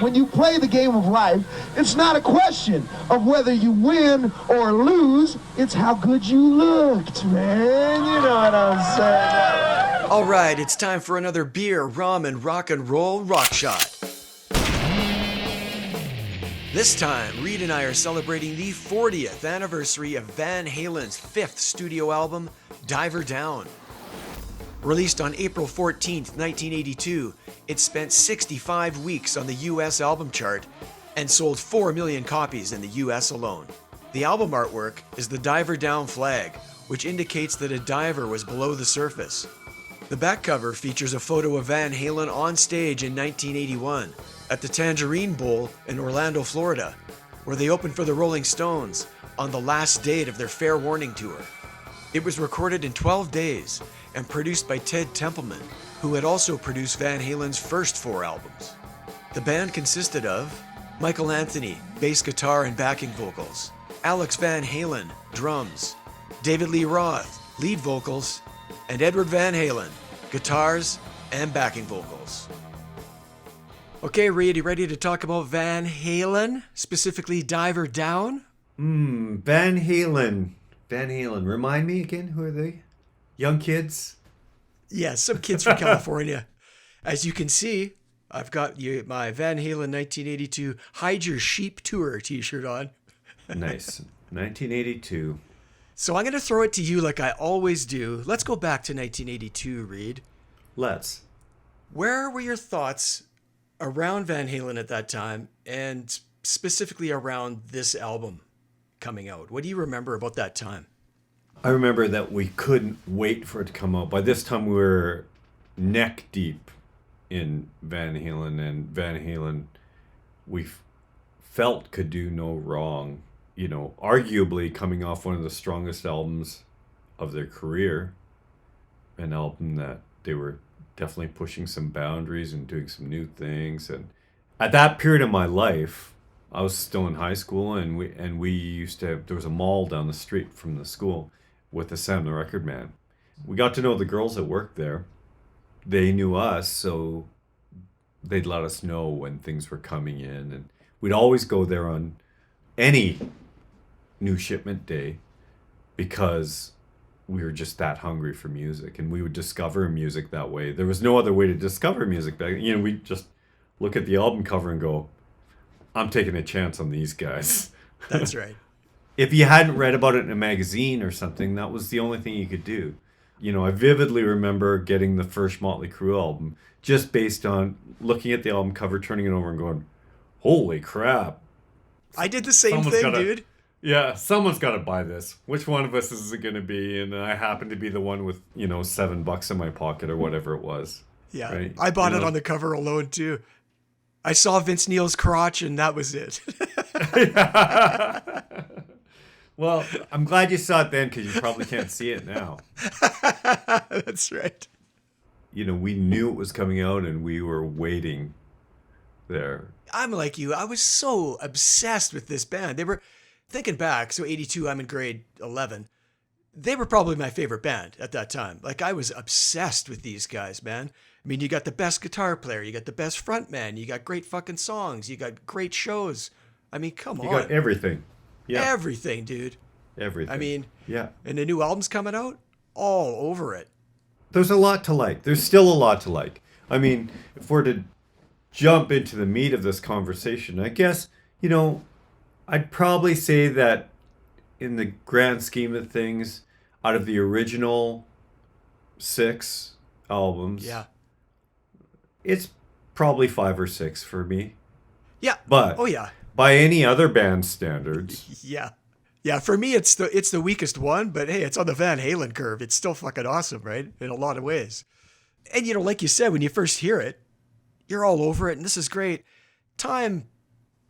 When you play the game of life, it's not a question of whether you win or lose. It's how good you looked, man. You know what I'm saying? All right, it's time for another beer, rum, and roll rock shot. This time, Reed and I are celebrating the 40th anniversary of Van Halen's fifth studio album, Diver Down. Released on April 14th, 1982, it spent 65 weeks on the US album chart and sold 4 million copies in the US alone. The album artwork is the Diver Down flag, which indicates that a diver was below the surface. The back cover features a photo of Van Halen on stage in 1981 at the Tangerine Bowl in Orlando, Florida, where they opened for the Rolling Stones on the last date of their Fair Warning tour. It was recorded in 12 days and produced by Ted Templeman, who had also produced Van Halen's first 4 albums. The band consisted of Michael Anthony, bass guitar and backing vocals, Alex Van Halen, drums, David Lee Roth, lead vocals, and Edward Van Halen, guitars and backing vocals. Okay, Reed, you ready to talk about Van Halen, specifically Diver Down? Van Halen. Van Halen. Remind me again, who are they? Young kids? Yeah, some kids from California. As you can see, I've got my Van Halen 1982 Hide Your Sheep Tour t-shirt on. Nice. 1982. So I'm going to throw it to you like I always do. Let's go back to 1982, Reed. Let's. Where were your thoughts around Van Halen at that time, and specifically around this album coming out? What do you remember about that time? I remember that we couldn't wait for it to come out. By this time, we were neck deep in Van Halen, and Van Halen, we felt could do no wrong. You know, arguably coming off one of the strongest albums of their career, an album that they were definitely pushing some boundaries and doing some new things. And at that period of my life, I was still in high school, and we used to have, there was a mall down the street from the school with the Sam the Record Man. We got to know the girls that worked there. They knew us, so they'd let us know when things were coming in, and we'd always go there on any new shipment day because we were just that hungry for music, and we would discover music that way. There was no other way to discover music back then. You know, we'd just look at the album cover and go, I'm taking a chance on these guys. That's right. If you hadn't read about it in a magazine or something, that was the only thing you could do. You know, I vividly remember getting the first Motley Crue album just based on looking at the album cover, turning it over and going, holy crap. I did the same thing, dude. Yeah, someone's got to buy this. Which one of us is it going to be? And I happened to be the one with, you know, $7 in my pocket or whatever it was. Yeah, right? I bought it on the cover alone, too. I saw Vince Neil's crotch, and that was it. Well, I'm glad you saw it then, because you probably can't see it now. That's right. You know, we knew it was coming out, and we were waiting there. I'm like you. I was so obsessed with this band. They were, thinking back, so 82, I'm in grade 11. They were probably my favorite band at that time. Like, I was obsessed with these guys, man. I mean, you got the best guitar player, you got the best front man, you got great fucking songs, you got great shows. I mean, come on. You got everything. Yeah. Everything, dude. Everything. I mean, yeah. And the new album's coming out, all over it. There's a lot to like. There's still a lot to like. I mean, if we're to jump into the meat of this conversation, I guess, you know, I'd probably say that in the grand scheme of things, out of the original 6 albums, yeah, it's probably 5 or 6 for me. Yeah. But oh yeah, by any other band standards, yeah. Yeah, for me, it's the weakest one, but hey, it's on the Van Halen curve. It's still fucking awesome, right? In a lot of ways. And, you know, like you said, when you first hear it, you're all over it, and this is great. Time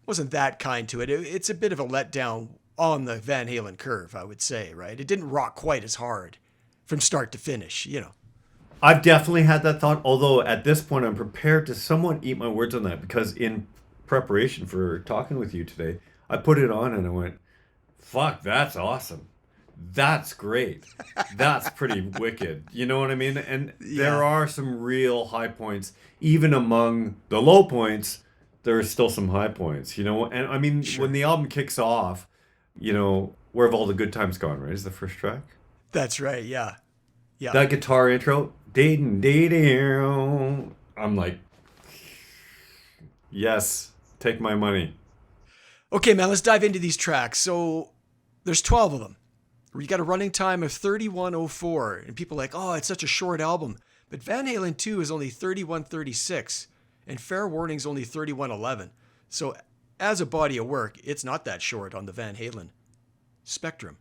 wasn't that kind to it. It's a bit of a letdown on the Van Halen curve, I would say, right? It didn't rock quite as hard from start to finish, you know. I've definitely had that thought, although at this point I'm prepared to somewhat eat my words on that, because in preparation for talking with you today, I put it on and I went, fuck, that's awesome. That's great. That's pretty wicked. You know what I mean? And there are some real high points, even among the low points. there are still some high points, you know. And I mean, Sure. when the album kicks off, you know, Where Have All the Good Times Gone, right? Is the first track. That's right. Yeah. Yeah. That guitar intro, I'm like, yes, take my money. Okay, man, let's dive into these tracks. So there's 12 of them. You got a running time of 31:04, and people are like, oh, it's such a short album. But Van Halen 2 is only 31:36, and Fair Warning's only 31:11. So as a body of work, it's not that short on the Van Halen spectrum.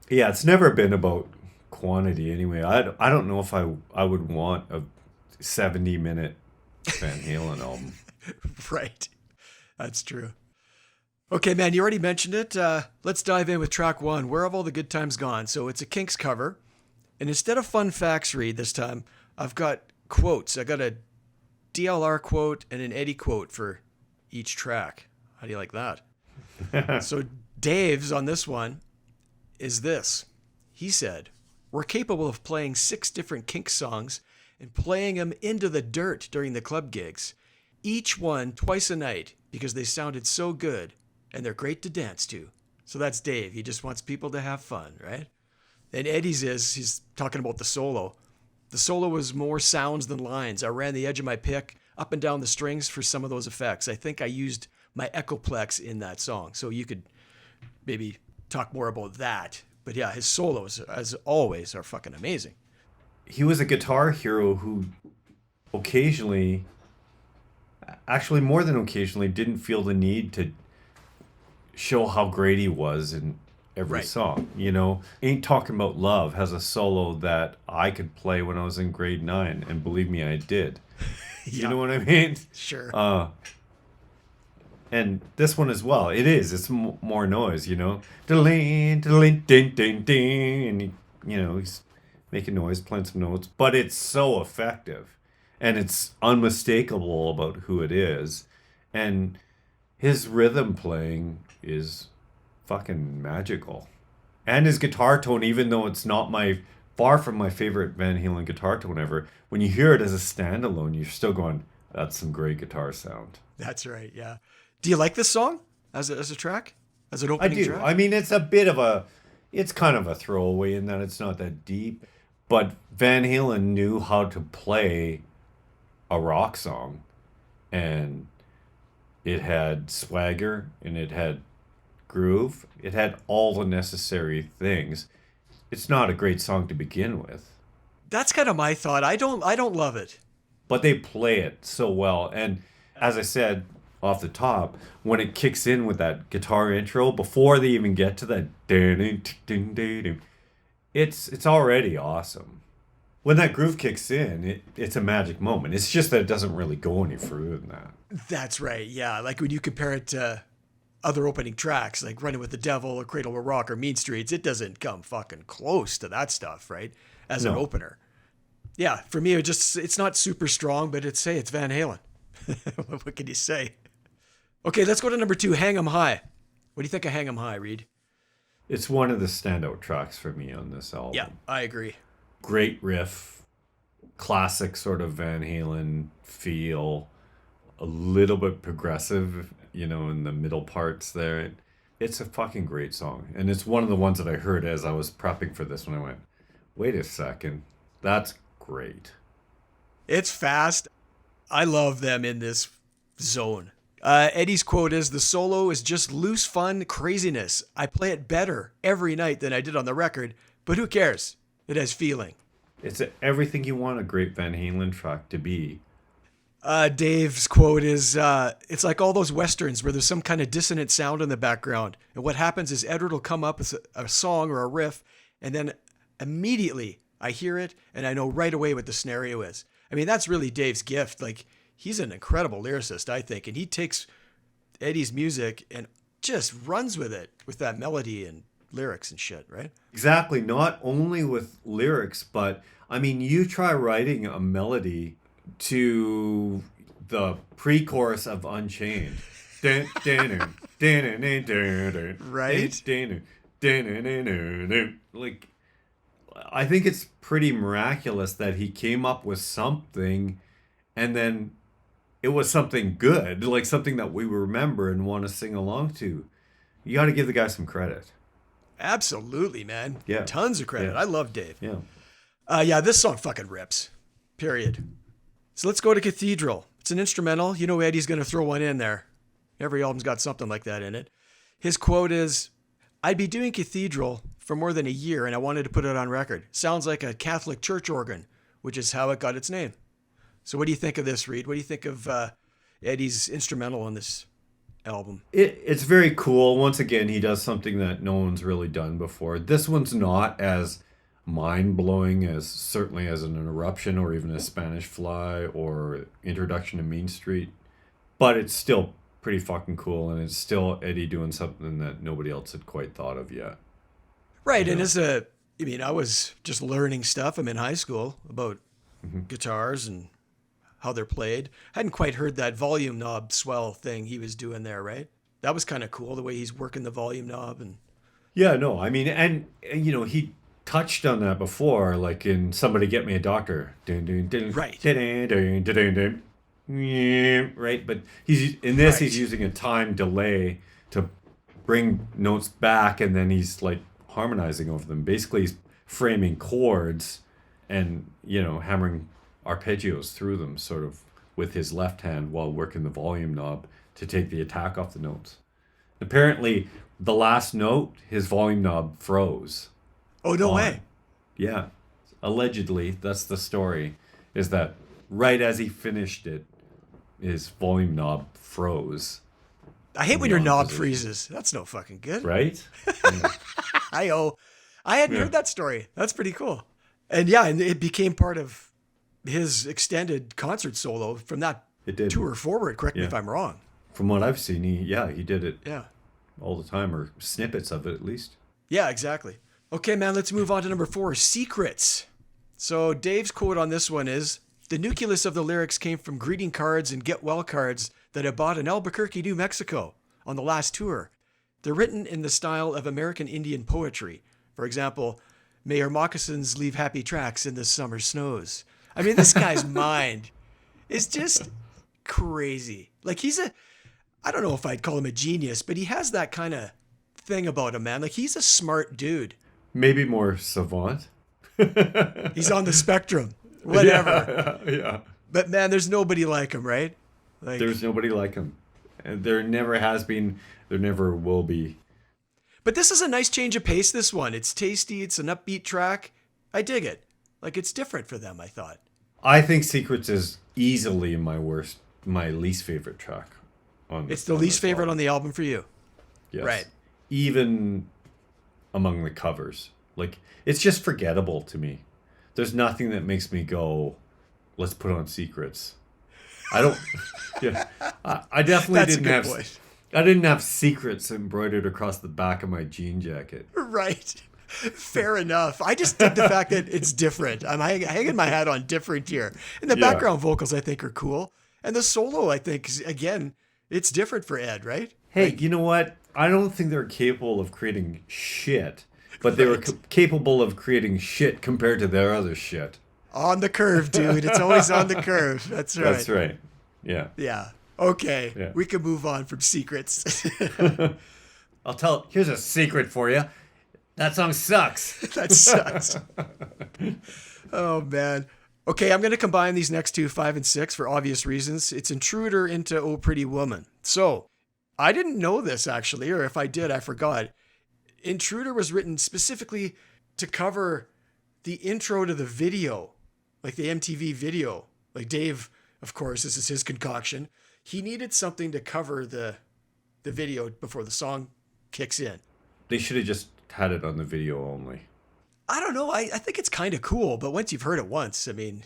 Yeah, it's never been about quantity anyway. I don't know if I would want a 70-minute Van Halen album. Right. That's true. Okay, man, you already mentioned it. Let's dive in with track 1, Where Have All the Good Times Gone? So it's a Kinks cover. And instead of fun facts, Reed, this time, I've got quotes. I got a DLR quote and an Eddie quote for each track. How do you like that? So Dave's on this one is this. He said, we're capable of playing 6 different Kinks songs and playing them into the dirt during the club gigs. Each one twice a night because they sounded so good and they're great to dance to. So that's Dave. He just wants people to have fun, right? And Eddie's he's talking about the solo. The solo was more sounds than lines. I ran the edge of my pick up and down the strings for some of those effects. I think I used my Echoplex in that song. So you could maybe talk more about that. But yeah, his solos, as always, are fucking amazing. He was a guitar hero who occasionally, actually more than occasionally, didn't feel the need to show how great he was in every Right. song. You know, Ain't Talking About Love has a solo that I could play when I was in grade 9, and believe me, I did. You know what I mean? Sure. And this one as well. It's more noise, you know. Ding, ding, ding, ding, ding, and he's making noise, playing some notes, but it's so effective, and it's unmistakable about who it is, and his rhythm playing is fucking magical, and his guitar tone, even though it's not far from my favorite Van Halen guitar tone ever, when you hear it as a standalone, you're still going, that's some great guitar sound. That's right, yeah. Do you like this song as a track? As an I opening do. track? I mean, it's kind of a throwaway in that it's not that deep, but Van Halen knew how to play a rock song, and it had swagger, and it had groove. It had all the necessary things. It's not a great song to begin with, That's kind of my thought. I don't love it. but they play it so well. And as I said off the top, when it kicks in with that guitar intro, before they even get to that ding, ding, ding, ding, it's already awesome. When that groove kicks in, it's a magic moment. It's just that it doesn't really go any further than that. That's right, yeah. Like when you compare it to other opening tracks, like Running with the Devil or Cradle of Rock or Mean Streets, it doesn't come fucking close to that stuff, right? As an No. opener. Yeah, for me, it's not super strong, but it's Van Halen. What can you say? Okay, let's go to number 2, Hang 'em High. What do you think of Hang 'em High, Reed? It's one of the standout tracks for me on this album. Yeah, I agree. Great riff, classic sort of Van Halen feel, a little bit progressive, in the middle parts there. It's a fucking great song. And it's one of the ones that I heard as I was prepping for this when I went, wait a second, that's great. It's fast. I love them in this zone. Eddie's quote is, the solo is just loose, fun craziness. I play it better every night than I did on the record, but who cares? It has feeling. It's everything you want a great Van Halen track to be. Dave's quote is, it's like all those Westerns where there's some kind of dissonant sound in the background. And what happens is Edward will come up with a song or a riff, and then immediately I hear it and I know right away what the scenario is. I mean, that's really Dave's gift. Like, he's an incredible lyricist, I think. And he takes Eddie's music and just runs with it with that melody and lyrics and shit, right? Exactly. Not only with lyrics, but I mean, you try writing a melody to the pre-chorus of Unchained. Right? Like, I think it's pretty miraculous that he came up with something and then it was something good, like something that we remember and want to sing along to. You got to give the guy some credit. Absolutely, man. Yeah. Tons of credit. Yeah. I love Dave. Yeah. Yeah, this song fucking rips. Period. So let's go to Cathedral. It's an instrumental. You know Eddie's going to throw one in there. Every album's got something like that in it. His quote is, "I'd be doing Cathedral for more than a year and I wanted to put it on record. Sounds like a Catholic church organ, which is how it got its name." So what do you think of this, Reed? What do you think of Eddie's instrumental on this album? It's very cool. Once again, he does something that no one's really done before. This one's not as mind-blowing as certainly as an Eruption or even a Spanish Fly or Introduction to Mean Street, but it's still pretty fucking cool, and it's still Eddie doing something that nobody else had quite thought of yet. Right, and I was just learning stuff. I'm in high school about guitars and how they're played. Hadn't quite heard that volume knob swell thing he was doing there, right? That was kind of cool, the way he's working the volume knob. And Yeah, no, I mean, and he touched on that before, like in Somebody Get Me a Doctor. Dun, dun, dun, Right. dun, dun, dun, dun, dun, dun, right, but he's using a time delay to bring notes back, and then he's like harmonizing over them. Basically, he's framing chords and hammering arpeggios through them, sort of with his left hand while working the volume knob to take the attack off the notes. Apparently, the last note, his volume knob froze. oh, no way. Yeah. Allegedly, that's the story, is that right as he finished it, his volume knob froze. I hate when your knob freezes. That's no fucking good. Right? Yeah. I hadn't heard that story. That's pretty cool. And yeah, and it became part of his extended concert solo from that It did. tour forward. Correct me Yeah. if I'm wrong. From what I've seen, he did it Yeah. all the time, or snippets of it at least. Yeah, exactly. Okay, man, let's move on to number 4, Secrets. So Dave's quote on this one is, "The nucleus of the lyrics came from greeting cards and get well cards that I bought in Albuquerque, New Mexico on the last tour. They're written in the style of American Indian poetry. For example, may your moccasins leave happy tracks in the summer snows." I mean, this guy's mind is just crazy. Like I don't know if I'd call him a genius, but he has that kind of thing about him, man. Like he's a smart dude. Maybe more savant. He's on the spectrum, whatever. Yeah. But man, there's nobody like him, right? Like, There's nobody like him. And there never has been, there never will be. but this is a nice change of pace, this one. It's tasty. It's an upbeat track. I dig it. Like it's different for them, I thought. I think Secrets is easily my least favorite track. It's the least favorite on the album for you. Yes. Right. Even among the covers. Like, it's just forgettable to me. There's nothing that makes me go, let's put on Secrets. I don't, yeah. I definitely That's a didn't good have, point. I didn't have Secrets embroidered across the back of my jean jacket. Right. Fair enough. I just dig the fact that it's different. I'm hanging my hat on different here. And the Yeah. background vocals, I think, are cool. And the solo, I think, again, it's different for Ed, right? Hey, Like, you know what? I don't think they're capable of creating shit, but they were Right. capable of creating shit compared to their other shit. on the curve, dude. It's always on the curve. That's right. That's right. Yeah. Yeah. Okay. Yeah. We can move on from Secrets. Here's a secret for you. That song sucks. That sucks. Oh, man. Okay, I'm going to combine these next two, 5 and 6, for obvious reasons. It's Intruder into Oh Pretty Woman. So, I didn't know this, actually, or if I did, I forgot. Intruder was written specifically to cover the intro to the video, like the MTV video. Like Dave, of course, this is his concoction. He needed something to cover the video before the song kicks in. They should have just had it on the video only. I don't know. I think it's kind of cool, but once you've heard it once, I mean...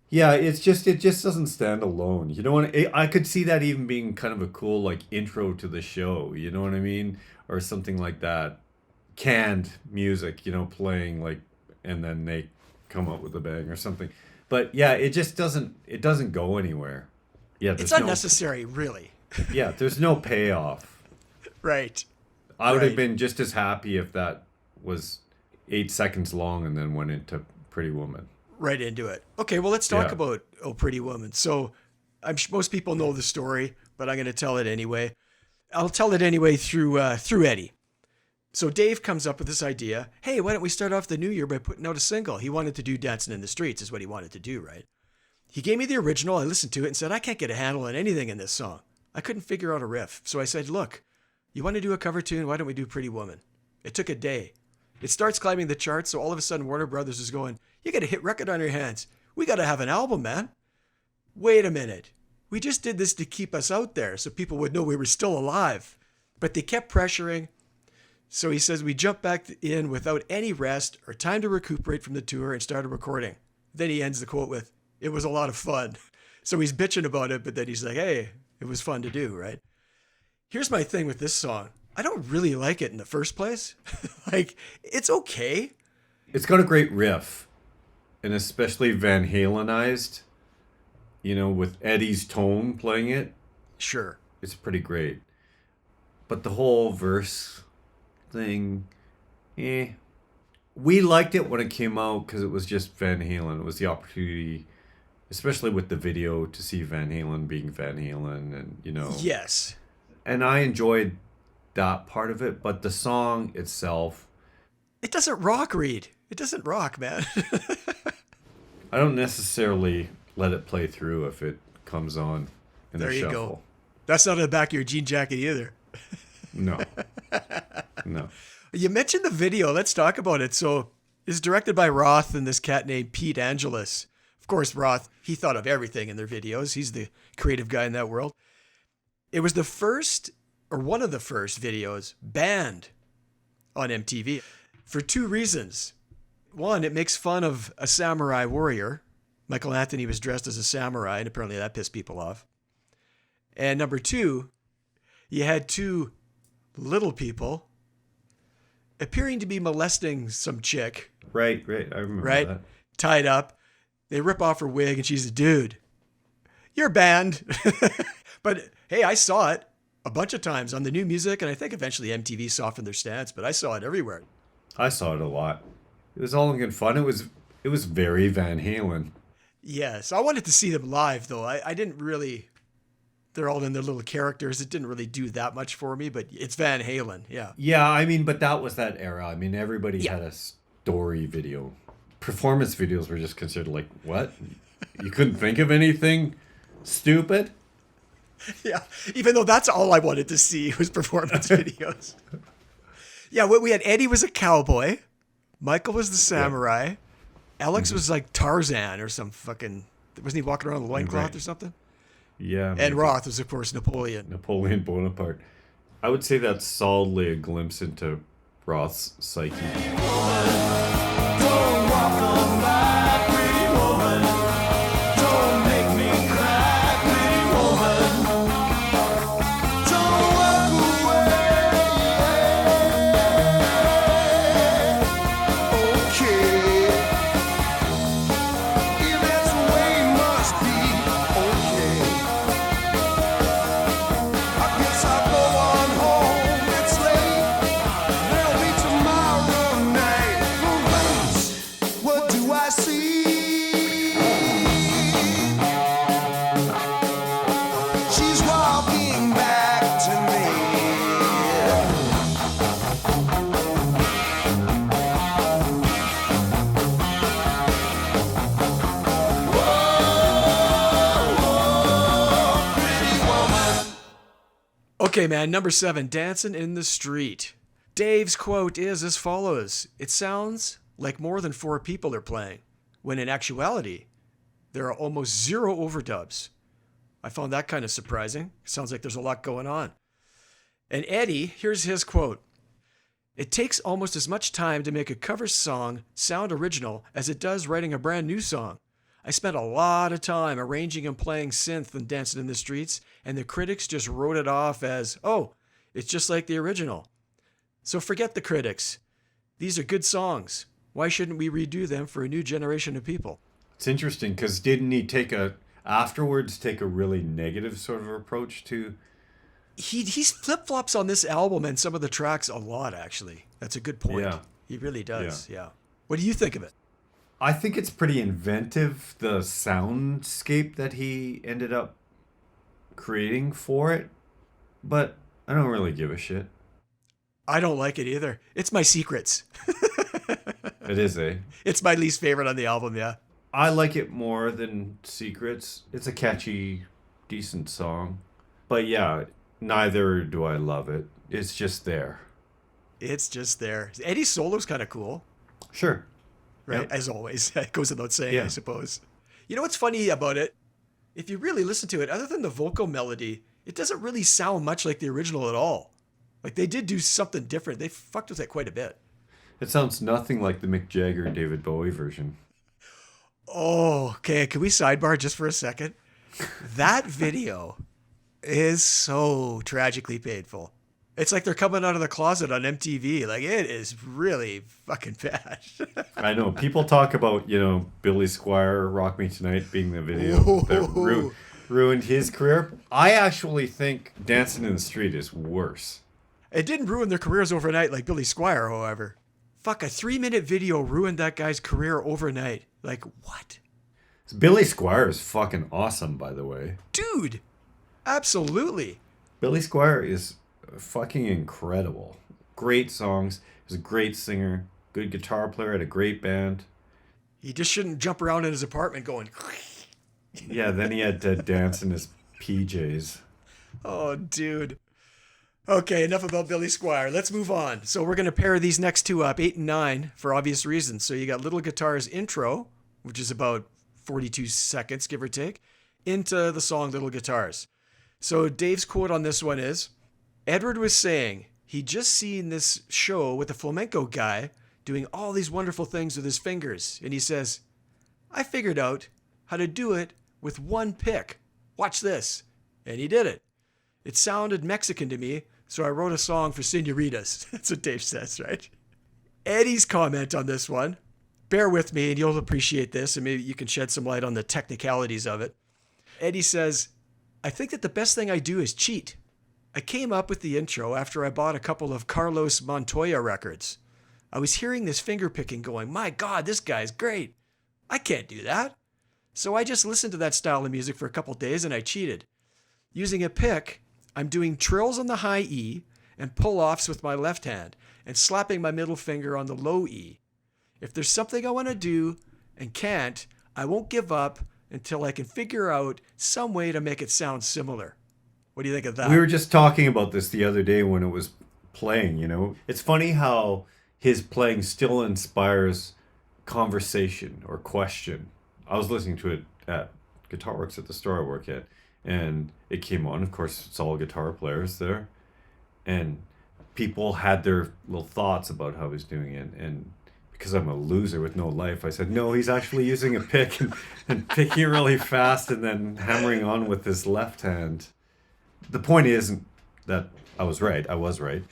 Yeah, it just doesn't stand alone. You know what? I could see that even being kind of a cool like intro to the show. You know what I mean? Or something like that. Canned music, playing like, and then they come up with a bang or something. But yeah, it just doesn't go anywhere. Yeah, It's unnecessary, really. Yeah, there's no payoff. Right. I would Right. have been just as happy if that was 8 seconds long and then went into Pretty Woman. Right into it. Okay, well, let's talk Yeah. about Oh Pretty Woman. So, Most people know the story, but I'm going to tell it anyway. I'll tell it anyway through Eddie. So Dave comes up with this idea. Hey, why don't we start off the new year by putting out a single? He wanted to do Dancing in the Streets is what he wanted to do, right? He gave me the original. I listened to it and said, I can't get a handle on anything in this song. I couldn't figure out a riff. So I said, look, you want to do a cover tune? Why don't we do Pretty Woman? It took a day. It starts climbing the charts. So all of a sudden Warner Brothers is going, you got a hit record on your hands. We got to have an album, man. Wait a minute. We just did this to keep us out there so people would know we were still alive. But they kept pressuring. So he says we jumped back in without any rest or time to recuperate from the tour and started recording. Then he ends the quote with, it was a lot of fun. So he's bitching about it, but then he's like, hey, it was fun to do, right? Here's my thing with this song. I don't really like it in the first place. Like, it's okay. It's got a great riff, and especially Van Halenized, with Eddie's tone playing it. Sure. It's pretty great. But the whole verse thing, we liked it when it came out because it was just Van Halen. It was the opportunity, especially with the video, to see Van Halen being Van Halen, and Yes. And I enjoyed that part of it, but the song itself, it doesn't rock, Reed. It doesn't rock, man. I don't necessarily let it play through if it comes on in the shuffle. There you go. That's not in the back of your jean jacket either. No. You mentioned the video. Let's talk about it. So it's directed by Roth and this cat named Pete Angelus. Of course, Roth, he thought of everything in their videos. He's the creative guy in that world. It was the first, or one of the first videos banned on MTV for two reasons. One, it makes fun of a samurai warrior. Michael Anthony was dressed as a samurai, and apparently that pissed people off. And number two, you had two little people appearing to be molesting some chick. Right. I remember that. Tied up. They rip off her wig, and she's a dude. You're banned. But hey, I saw it a bunch of times on the new music, and I think eventually MTV softened their stance, but I saw it everywhere. I saw it a lot. It was all in good fun. It was very Van Halen. Yeah, so I wanted to see them live, though. I didn't really... They're all in their little characters. It didn't really do that much for me, but it's Van Halen, yeah. Yeah, but that was that era. Everybody had a story video. Performance videos were just considered like, what? You couldn't think of anything stupid? Yeah, even though that's all I wanted to see was performance videos. Yeah, we had Eddie was a cowboy. Michael was the samurai. Yeah. Alex was like Tarzan or some fucking... Wasn't he walking around with a loincloth or something? Yeah. And maybe. Roth was, of course, Napoleon. Napoleon Bonaparte. I would say that's solidly a glimpse into Roth's psyche. Don't walk on by, pretty woman. Don't make me cry, pretty woman. Don't walk away. Okay. If that's the way it must be, okay. I guess I'll go on home. It's late. There'll be tomorrow night. What do I see? She's walking back to me. Okay, man, number 7, Dancing in the Street. Dave's quote is as follows. It sounds like more than 4 people are playing, when in actuality, there are almost 0 overdubs. I found that kind of surprising. Sounds like there's a lot going on. And Eddie, here's his quote. It takes almost as much time to make a cover song sound original as it does writing a brand new song. I spent a lot of time arranging and playing synth and Dancing in the Streets, and the critics just wrote it off as, oh, it's just like the original. So forget the critics. These are good songs. Why shouldn't we redo them for a new generation of people? It's interesting because didn't he take a really negative sort of approach to... He's flip-flops on this album and some of the tracks a lot, actually. That's a good point. Yeah. He really does, yeah. What do you think of it? I think it's pretty inventive, the soundscape that he ended up creating for it, but I don't really give a shit. I don't like it either. It's my Secrets. It is, eh? It's my least favorite on the album, yeah. I like it more than Secrets. It's a catchy, decent song. But yeah, neither do I love it. It's just there. It's just there. Eddie's solo's kind of cool, Sure. right? Yep. As always. It goes without saying, Yeah. I suppose. You know what's funny about it? If you really listen to it, other than the vocal melody, it doesn't really sound much like the original at all. Like, they did do something different. They fucked with it quite a bit. It sounds nothing like the Mick Jagger David Bowie version. Oh, okay. Can we sidebar just for a second? That video is so tragically painful. It's like they're coming out of the closet on MTV. Like, it is really fucking bad. I know. People talk about, Billy Squier, Rock Me Tonight being the video that ruined his career. I actually think Dancing in the Street is worse. It didn't ruin their careers overnight like Billy Squier, however. Fuck, a 3-minute video ruined that guy's career overnight. Like, what? Billy Squier is fucking awesome, by the way. Dude, absolutely. Billy Squier is fucking incredible. Great songs. He's a great singer. Good guitar player. Had a great band. He just shouldn't jump around in his apartment going... Yeah, then he had to dance in his PJs. Oh, dude. Okay, enough about Billy Squier. Let's move on. So we're going to pair these next two up, 8 and 9, for obvious reasons. So you got Little Guitar's intro, which is about 42 seconds, give or take, into the song Little Guitars. So Dave's quote on this one is, Edward was saying he'd just seen this show with the flamenco guy doing all these wonderful things with his fingers. And he says, I figured out how to do it with one pick. Watch this. And he did it. It sounded Mexican to me, so I wrote a song for senoritas. That's what Dave says, right? Eddie's comment on this one, bear with me and you'll appreciate this, and maybe you can shed some light on the technicalities of it. Eddie says, I think that the best thing I do is cheat. I came up with the intro after I bought a couple of Carlos Montoya records. I was hearing this finger picking going, my God, this guy's great. I can't do that. So I just listened to that style of music for a couple days and I cheated. Using a pick, I'm doing trills on the high E and pull-offs with my left hand and slapping my middle finger on the low E. If there's something I want to do and can't, I won't give up until I can figure out some way to make it sound similar. What do you think of that? We were just talking about this the other day when it was playing, It's funny how his playing still inspires conversation or question. I was listening to it at Guitar Works at the store I work at, and it came on. Of course, it's all guitar players there. And people had their little thoughts about how he's doing it. And because I'm a loser with no life, I said, no, he's actually using a pick and picking really fast and then hammering on with his left hand. The point isn't that I was right. I was right.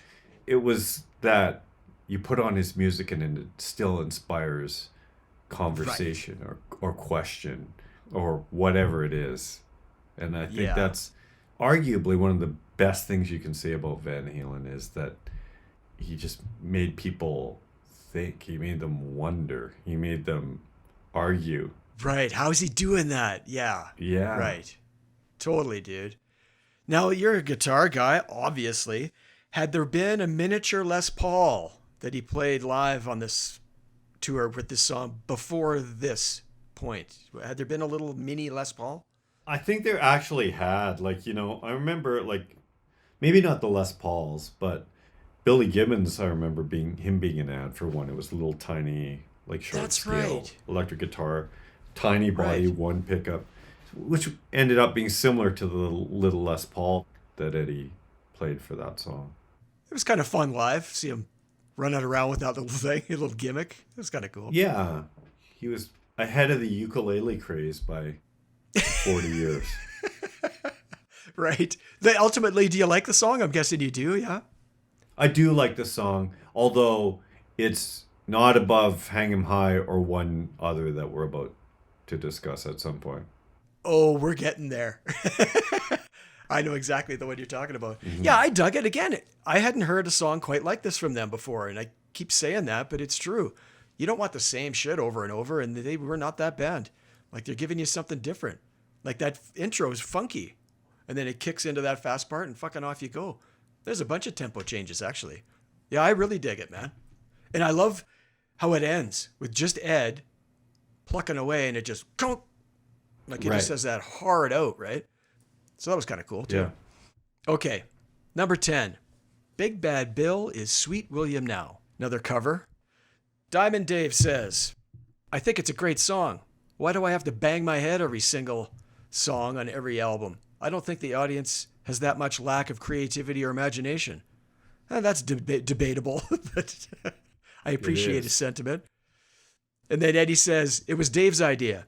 It was that you put on his music and it still inspires conversation or question or whatever it is. And I think that's arguably one of the best things you can say about Van Halen is that he just made people think. He made them wonder. He made them argue. Right. How is he doing that? Yeah. Yeah. Right. Totally, dude. Now, you're a guitar guy, obviously. Had there been a miniature Les Paul that he played live on this tour with this song before this point? Had there been a little mini Les Paul? I think there actually had, I remember, maybe not the Les Pauls, but Billy Gibbons, I remember him being an ad for one. It was a little tiny, short That's scale right. electric guitar, tiny body, Right. one pickup, which ended up being similar to the little Les Paul that Eddie played for that song. It was kind of fun live. See him running around with that little thing, a little gimmick. It was kind of cool. Yeah, he was ahead of the ukulele craze by 40 years. Right. Ultimately, do you like the song? I'm guessing you do, yeah? I do like the song, although it's not above Hang 'Em High or one other that we're about to discuss at some point. Oh, we're getting there. I know exactly the one you're talking about. Mm-hmm. Yeah, I dug it. Again, I hadn't heard a song quite like this from them before, and I keep saying that, but it's true. You don't want the same shit over and over, and they were not that bad. They're giving you something different. That intro is funky. and then it kicks into that fast part and fucking off you go. There's a bunch of tempo changes, actually. Yeah, I really dig it, man. And I love how it ends with just Ed plucking away and it just, like he just says that hard out, right? So that was kind of cool, too. Yeah. Okay, number 10. Big Bad Bill is Sweet William Now. Another cover. Diamond Dave says, I think it's a great song. Why do I have to bang my head every single song on every album? I don't think the audience has that much lack of creativity or imagination. That's debatable, but I appreciate his sentiment. And then Eddie says, it was Dave's idea.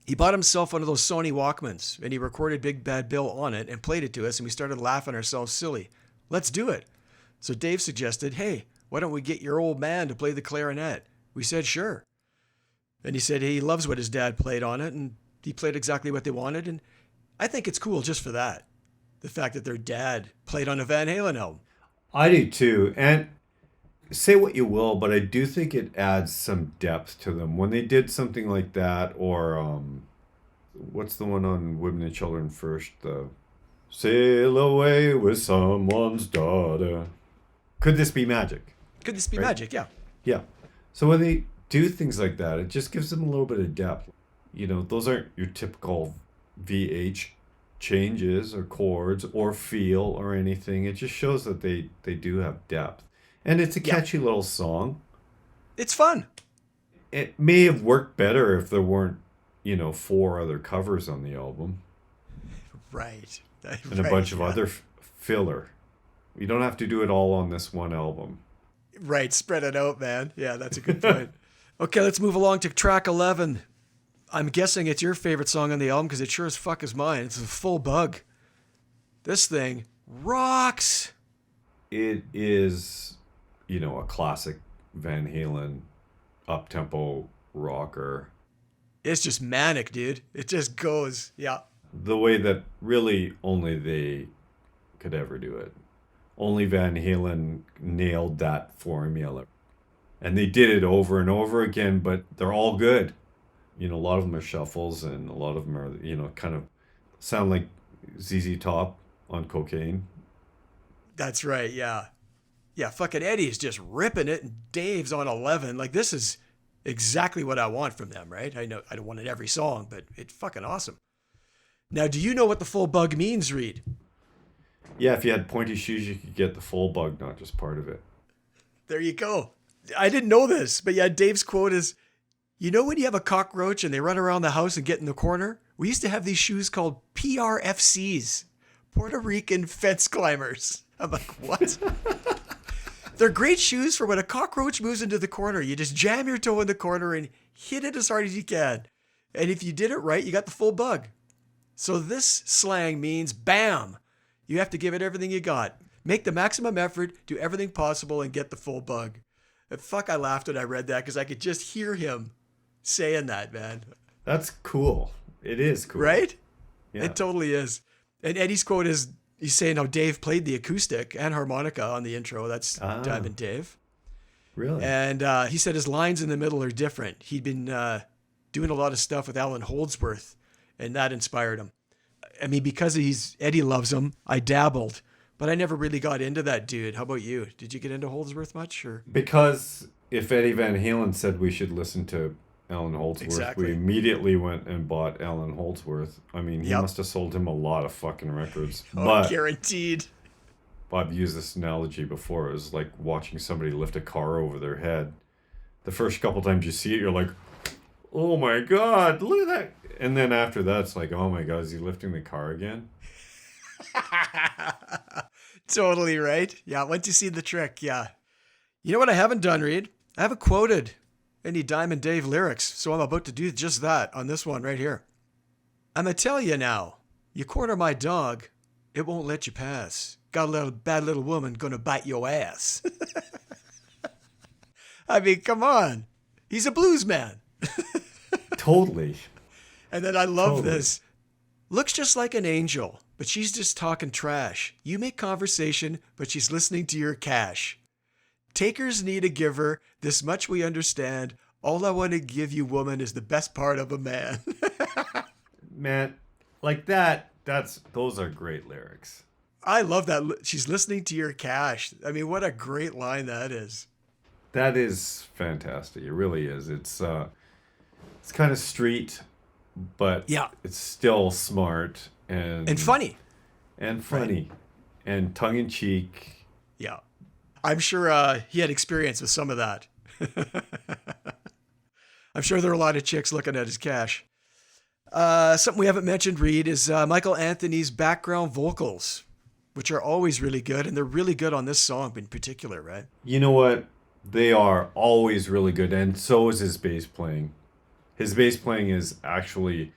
He bought himself one of those Sony Walkmans, and he recorded Big Bad Bill on it and played it to us, and we started laughing ourselves silly. Let's do it. So Dave suggested, hey, why don't we get your old man to play the clarinet? We said, sure. And he said he loves what his dad played on it, and he played exactly what they wanted, and I think it's cool just for that. The fact that their dad played on a Van Halen album. I do too. And say what you will, but I do think it adds some depth to them. When they did something like that, or what's the one on Women and Children First? The Sail Away with Someone's Daughter. Could this be magic? Could this be magic? Yeah. Yeah. So when they do things like that, it just gives them a little bit of depth. You know, those aren't your typical VH changes or chords or feel or anything. It just shows that they do have depth. And it's a catchy little song. It's fun. It may have worked better if there weren't, 4 other covers on the album. Right. And a bunch of other filler. You don't have to do it all on this one album. Right. Spread it out, man. Yeah, that's a good point. Okay, let's move along to track 11. I'm guessing it's your favorite song on the album because it sure as fuck is mine. It's a Full Bug. This thing rocks. It is, a classic Van Halen up-tempo rocker. It's just manic, dude. It just goes. Yeah. The way that really only they could ever do it. Only Van Halen nailed that formula. And they did it over and over again, but they're all good. A lot of them are shuffles, and a lot of them are, kind of sound like ZZ Top on cocaine. That's right, yeah. Yeah, fucking Eddie's just ripping it, and Dave's on 11. Like, this is exactly what I want from them, right? I know I don't want it every song, but it's fucking awesome. Now, do you know what the Full Bug means, Reed? Yeah, if you had pointy shoes, you could get the full bug, not just part of it. There you go. I didn't know this, but yeah, Dave's quote is, when you have a cockroach and they run around the house and get in the corner? We used to have these shoes called PRFCs, Puerto Rican fence climbers. I'm like, what? They're great shoes for when a cockroach moves into the corner. You just jam your toe in the corner and hit it as hard as you can. And if you did it right, you got the full bug. So this slang means bam. You have to give it everything you got. Make the maximum effort, do everything possible, and get the full bug. And fuck, I laughed when I read that because I could just hear him saying that, man. That's cool. It is cool. Right? Yeah. It totally is. And Eddie's quote is, he's saying how Dave played the acoustic and harmonica on the intro. That's Diamond Dave. Really? And he said his lines in the middle are different. He'd been doing a lot of stuff with Alan Holdsworth, and that inspired him. I mean, because Eddie loves him, I dabbled, but I never really got into that dude. How about you? Did you get into Holdsworth much? Or? Because if Eddie Van Halen said we should listen to Alan Holdsworth, we immediately went and bought Alan Holdsworth. I mean, he must have sold him a lot of fucking records. But guaranteed. I've used this analogy before. It was like watching somebody lift a car over their head. The first couple times you see it, you're like, oh my God, look at that. And then after that, it's like, oh my God, is he lifting the car again? Totally right. Yeah, once you see the trick, yeah. You know what I haven't done, Reed? I haven't quoted any Diamond Dave lyrics, so I'm about to do just that on this one right here. I'ma tell you now, you corner my dog, it won't let you pass. Got a little bad little woman gonna bite your ass. I mean, come on. He's a blues man. Totally. And then I love this. Looks just like an angel, but she's just talking trash. You make conversation, but she's listening to your cash. Takers need a giver. This much we understand. All I want to give you, woman, is the best part of a man. Man, like that Those are great lyrics. I love that. She's listening to your cash. I mean, what a great line that is. That is fantastic. It really is. It's kind of street, but Yeah. it's still smart And funny. and funny and tongue in cheek. Yeah. I'm sure he had experience with some of that. I'm sure there are a lot of chicks looking at his cash. Something we haven't mentioned, Reed, is Michael Anthony's background vocals, which are always really good, and they're really good on this song in particular, right? You know what? They are always really good, and so is his bass playing. His bass playing is actually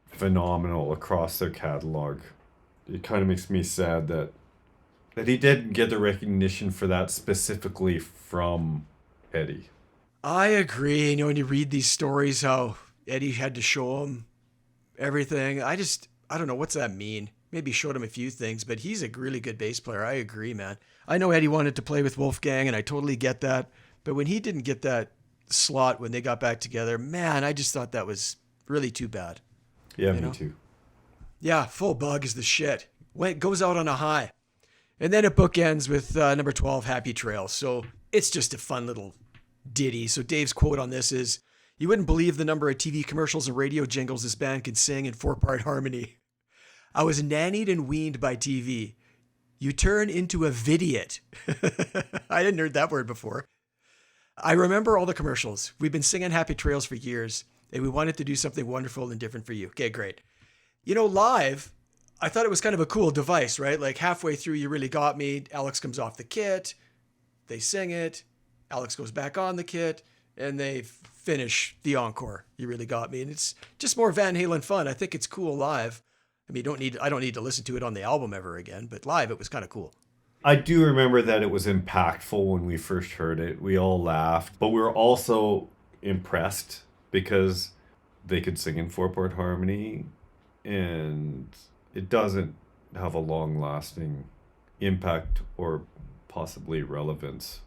phenomenal across their catalog. It kind of makes me sad that he didn't get the recognition for that specifically from Eddie. I agree. You know, when you read these stories, how Eddie had to show him everything. I don't know. What's that mean? Maybe showed him a few things, but he's a really good bass player. I agree, man. I know Eddie wanted to play with Wolfgang, and I totally get that. But when he didn't get that slot when they got back together, man, I just thought that was really too bad. Yeah, You me know? too. Yeah, Full Bug is the shit. When it goes out on a high. And then it bookends with number 12, Happy Trail. So it's just a fun little ditty. So Dave's quote on this is, "You wouldn't believe the number of TV commercials and radio jingles this band can sing in 4-part harmony. I was nannied and weaned by TV. You turn into a vidiot." I hadn't heard that word before. "I remember all the commercials. We've been singing Happy Trails for years, and we wanted to do something wonderful and different for you." Okay, great. You know, live, I thought it was kind of a cool device, right? Like halfway through You Really Got Me, Alex comes off the kit, they sing it, Alex goes back on the kit, and they finish the encore, You Really Got Me. And it's just more Van Halen fun. I think it's cool live. I mean, I don't need to listen to it on the album ever again, but live it was kind of cool. I do remember that it was impactful when we first heard it. We all laughed, but we were also impressed because they could sing in 4-part harmony, and it doesn't have a long-lasting impact or possibly relevance,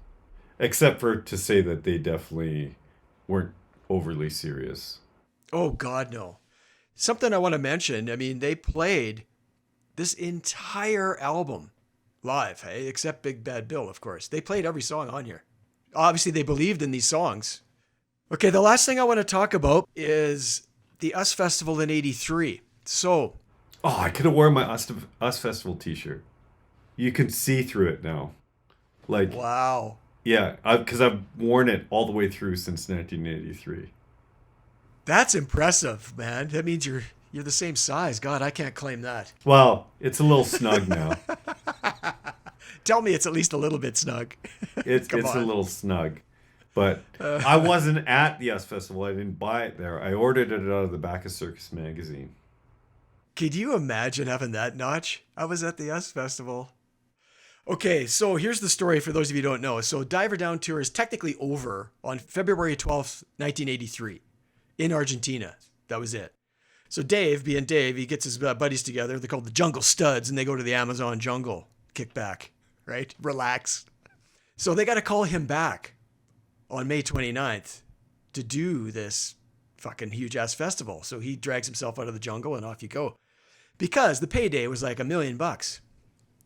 except for to say that they definitely weren't overly serious. Oh, God, no. Something I want to mention, I mean, they played this entire album live, hey, except Big Bad Bill, of course. They played every song on here. Obviously, they believed in these songs. Okay, the last thing I want to talk about is the US Festival in '83. So, Oh, I could have worn my Us Festival t-shirt. You can see through it now. Like, wow. yeah, because I've worn it all the way through since 1983. That's impressive, man. That means you're the same size. God, I can't claim that. Well, it's a little snug now. Tell me it's at least a little bit snug. It's Come a on. little snug. But I wasn't at the US Festival. I didn't buy it there. I ordered it out of the back of Circus magazine. Could you imagine having that, Notch? I was at the US Festival. Okay, so here's the story for those of you who don't know. So Diver Down Tour is technically over on February 12th, 1983 in Argentina. That was it. So Dave, being Dave, he gets his buddies together. They're called the Jungle Studs, and they go to the Amazon jungle. Kick back, right? Relax. So they got to call him back on May 29th to do this fucking huge ass festival. So he drags himself out of the jungle and off you go. Because the payday was like $1 million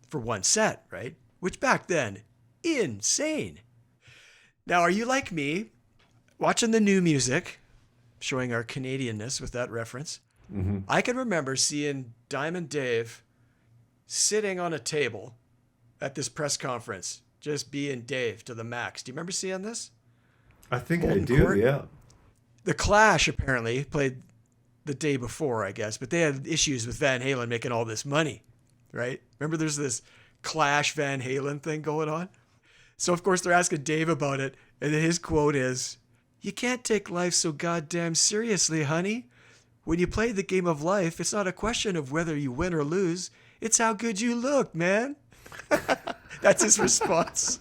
for one set, right? Which back then, insane. Now, are you like me, watching the new music, showing our Canadianness with that reference? Mm-hmm. I can remember seeing Diamond Dave sitting on a table at this press conference, just being Dave to the max. Do you remember seeing this? I think Golden I do, Court? yeah. The Clash apparently played the day before, I guess, but they had issues with Van Halen making all this money, right? Remember there's this Clash Van Halen thing going on? So of course they're asking Dave about it, and then his quote is, "You can't take life so goddamn seriously, honey. When you play the game of life, it's not a question of whether you win or lose. It's how good you look, man." That's his response.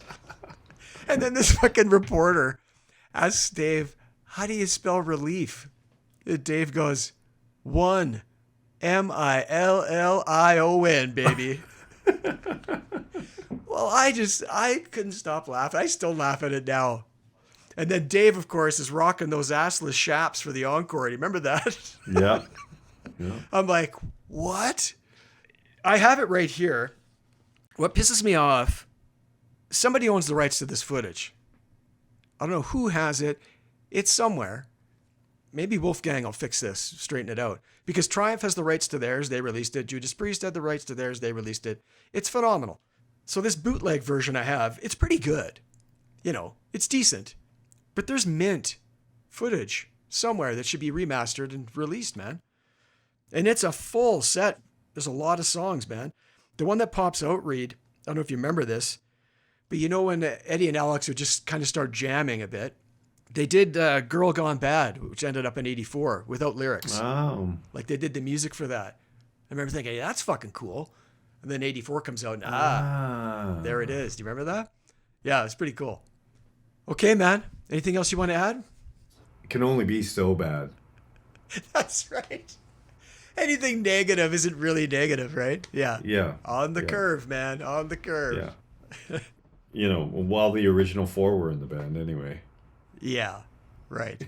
And then this fucking reporter asks Dave, "How do you spell relief?" And Dave goes, "One. Million, baby." Well, I couldn't stop laughing. I still laugh at it now. And then Dave, of course, is rocking those assless chaps for the encore. Do you remember that? Yeah. I'm like, what? I have it right here. What pisses me off, somebody owns the rights to this footage. I don't know who has it. It's somewhere. Maybe Wolfgang will fix this, straighten it out. Because Triumph has the rights to theirs, they released it. Judas Priest had the rights to theirs, they released it. It's phenomenal. So this bootleg version I have, it's pretty good. You know, it's decent. But there's mint footage somewhere that should be remastered and released, man. And it's a full set. There's a lot of songs, man. The one that pops out, Reed, I don't know if you remember this, but you know when Eddie and Alex would just kind of start jamming a bit, they did Girl Gone Bad, which ended up in 84 without lyrics. Oh. Like they did the music for that. I remember thinking, hey, that's fucking cool. And then 84 comes out and there it is. Do you remember that? Yeah, it's pretty cool. Okay, man. Anything else you want to add? It can only be so bad. That's right. Anything negative isn't really negative, right? Yeah. Yeah. On the curve, man. On the curve. Yeah. You know, while the original four were in the band anyway. Yeah. Right.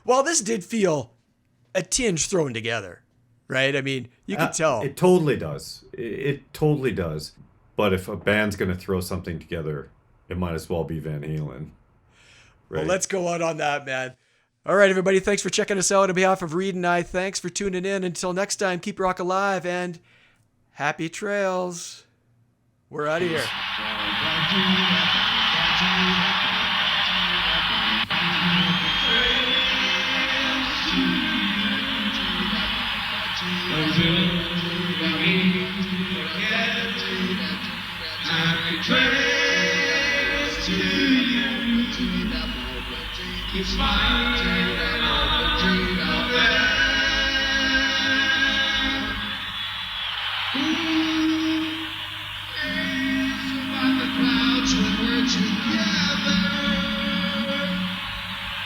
Well, this did feel a tinge thrown together, right? I mean, you could tell. It totally does. It totally does. But if a band's going to throw something together, it might as well be Van Halen. Right? Well, let's go on that, man. All right, everybody. Thanks for checking us out. On behalf of Reed and I, thanks for tuning in. Until next time, keep rock alive and happy trails. We're out of here.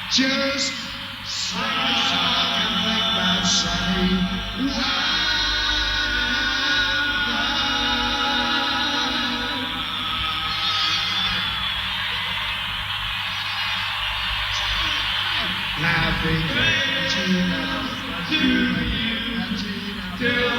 It's just stop and think about saying why. Happy birthday to you.